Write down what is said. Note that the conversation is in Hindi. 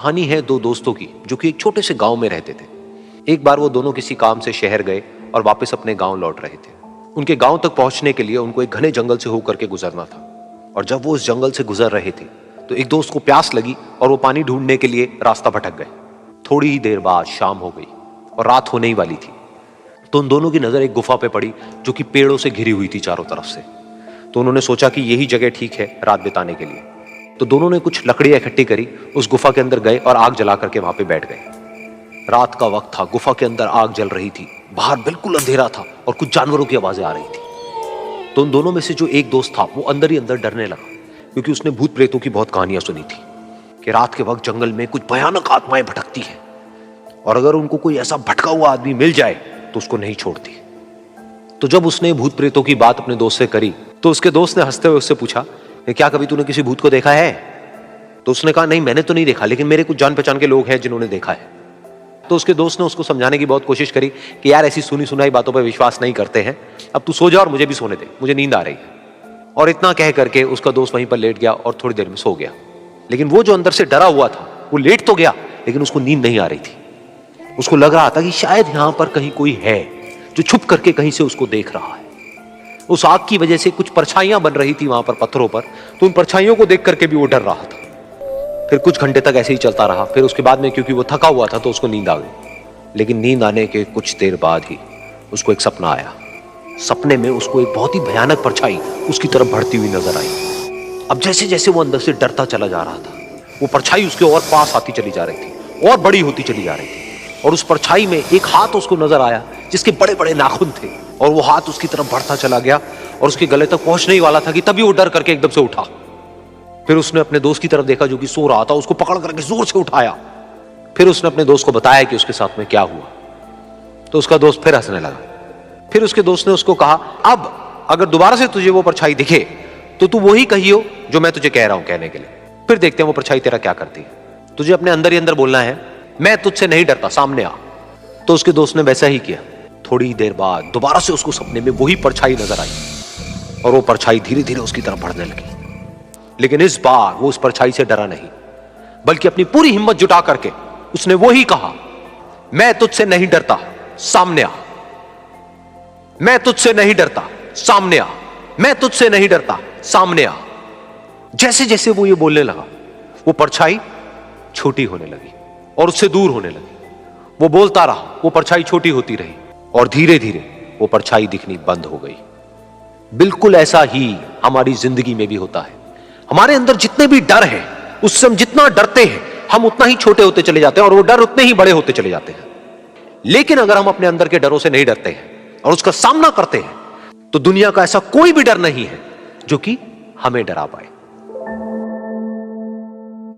कहानी है दो दोस्तों की जो कि एक छोटे से गांव में रहते थे। एक बार वो दोनों किसी काम से शहर गए और वापस अपने गांव लौट रहे थे। उनके गांव तक पहुंचने के लिए उनको एक घने जंगल से होकर के गुजरना था। और जब वो उस जंगल से गुजर रहे थे तो एक दोस्त को प्यास लगी और वो पानी ढूंढने के लिए रास्ता भटक गए। थोड़ी ही देर बाद शाम हो गई और रात होने ही वाली थी। तो उन दोनों की नजर एक गुफा पे पड़ी जो कि पेड़ों से घिरी हुई थी चारों तरफ से। तो उन्होंने सोचा कि यही जगह ठीक है रात बिताने के लिए। तो दोनों ने कुछ लकड़ियां इकट्ठी करी, उस गुफा के अंदर गए और आग जला करके वहां पे बैठ गए। रात का वक्त था, गुफा के अंदर आग जल रही थी, बाहर बिल्कुल अंधेरा था और कुछ जानवरों की आवाजें आ रही थी। तो उन दोनों में से जो एक दोस्त था वो अंदर ही अंदर डरने लगा, क्योंकि उसने भूत प्रेतों की बहुत कहानियां सुनी थी कि रात के वक्त जंगल में कुछ भयानक आत्माएं भटकती हैं और अगर उनको कोई ऐसा भटका हुआ आदमी मिल जाए तो उसको नहीं छोड़ती। तो जब उसने भूत प्रेतों की बात अपने दोस्त से करी तो उसके दोस्त ने हंसते हुए उससे पूछा, क्या कभी तूने किसी भूत को देखा है? तो उसने कहा, नहीं मैंने तो नहीं देखा, लेकिन मेरे कुछ जान पहचान के लोग हैं जिन्होंने देखा है। तो उसके दोस्त ने उसको समझाने की बहुत कोशिश करी कि यार ऐसी सुनी सुनाई बातों पर विश्वास नहीं करते हैं, अब तू सो जा और मुझे भी सोने दे, मुझे नींद आ रही है। और इतना कह करके उसका दोस्त वहीं पर लेट गया और थोड़ी देर में सो गया। लेकिन वो जो अंदर से डरा हुआ था वो लेट तो गया, लेकिन उसको नींद नहीं आ रही थी। उसको लग रहा था कि शायद यहां पर कहीं कोई है जो छुप करके कहीं से उसको देख रहा है। उस आग की वजह से कुछ परछाइयां बन रही थी वहां पर पत्थरों पर, तो उन परछाइयों को देख करके भी वो डर रहा था। फिर कुछ घंटे तक ऐसे ही चलता रहा। फिर उसके बाद में क्योंकि वो थका हुआ था तो उसको नींद आ गई। लेकिन नींद आने के कुछ देर बाद ही उसको एक सपना आया। सपने में उसको एक बहुत ही भयानक परछाई उसकी तरफ बढ़ती हुई नजर आई। अब जैसे जैसे वो अंदर से डरता चला जा रहा था, वो परछाई उसके और पास आती चली जा रही थी और बड़ी होती चली जा रही थी। और उस परछाई में एक हाथ उसको नजर आया जिसके बड़े बड़े नाखून थे, और वो हाथ उसकी तरफ बढ़ता चला गया और उसके गले तक पहुंचने ही वाला था कि तभी वो डर करके एकदम से उठा। फिर उसने अपने दोस्त की तरफ देखा जो कि सो रहा था, उसको पकड़ करके जोर से उठाया। फिर उसने अपने दोस्त को बताया कि उसके साथ में क्या हुआ। तो उसका दोस्त फिर हंसने लगा। फिर उसके दोस्त ने उसको कहा, अब अगर दोबारा से तुझे वो परछाई दिखे तो तू वही कहियो जो मैं तुझे कह रहा हूं कहने के लिए, फिर देखते हैं वो परछाई तेरा क्या करती है। तुझे अपने अंदर ही अंदर बोलना है, मैं तुझसे नहीं डरता, सामने आ। तो उसके दोस्त ने वैसा ही किया। थोड़ी देर बाद दोबारा से उसको सपने में वही परछाई नजर आई और वो परछाई धीरे धीरे उसकी तरफ बढ़ने लगी। लेकिन इस बार वो उस परछाई से डरा नहीं, बल्कि अपनी पूरी हिम्मत जुटा करके उसने वही कहा, मैं तुझसे नहीं डरता, सामने आ। मैं तुझसे नहीं डरता, सामने आ। मैं तुझसे नहीं डरता, सामने आ। जैसे जैसे वो ये बोलने लगा वो परछाई छोटी होने लगी और उससे दूर होने लगी। वो बोलता रहा, वो परछाई छोटी होती रही और धीरे धीरे वो परछाई दिखनी बंद हो गई। बिल्कुल ऐसा ही हमारी जिंदगी में भी होता है। हमारे अंदर जितने भी डर हैं, उससे हम जितना डरते हैं हम उतना ही छोटे होते चले जाते हैं और वो डर उतने ही बड़े होते चले जाते हैं। लेकिन अगर हम अपने अंदर के डरों से नहीं डरते हैं और उसका सामना करते हैं तो दुनिया का ऐसा कोई भी डर नहीं है जो कि हमें डरा पाए।